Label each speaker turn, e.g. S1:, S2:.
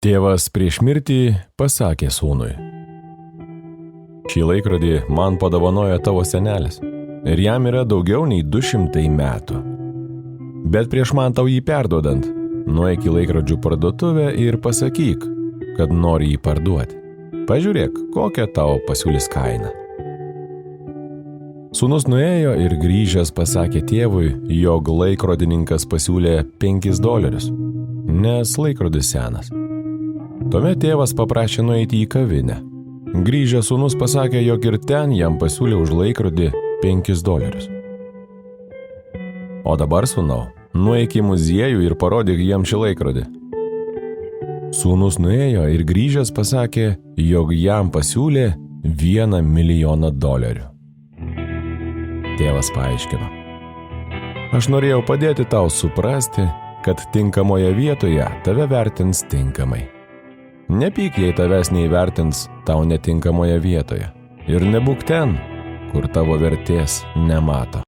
S1: Tėvas prieš mirtį pasakė sūnui: šį laikrodį man padovanojo tavo senelis ir jam yra daugiau nei 200 metų. Bet prieš man tau jį perduodant, nueik į laikrodžių parduotuvę ir pasakyk, kad nori jį parduoti. Pažiūrėk, kokią tau pasiūlys kainą. Sūnus nuėjo ir grįžęs pasakė tėvui, jog laikrodininkas pasiūlė $5, nes laikrodis senas. Tuomet tėvas paprašė nueiti į kavinę. Grįžęs sūnus pasakė, jog ir ten jam pasiūlė už laikrodį $5. O dabar, sūnau, nueik į muziejų ir parodyk jam šį laikrodį. Sūnus nuėjo ir grįžęs pasakė, jog jam pasiūlė $1 milijoną. Tėvas paaiškino: aš norėjau padėti tau suprasti, kad tinkamoje vietoje tave vertins tinkamai. Nepyk, jei tavęs neįvertins tau netinkamoje vietoje, ir nebūk ten, kur tavo vertės nemato.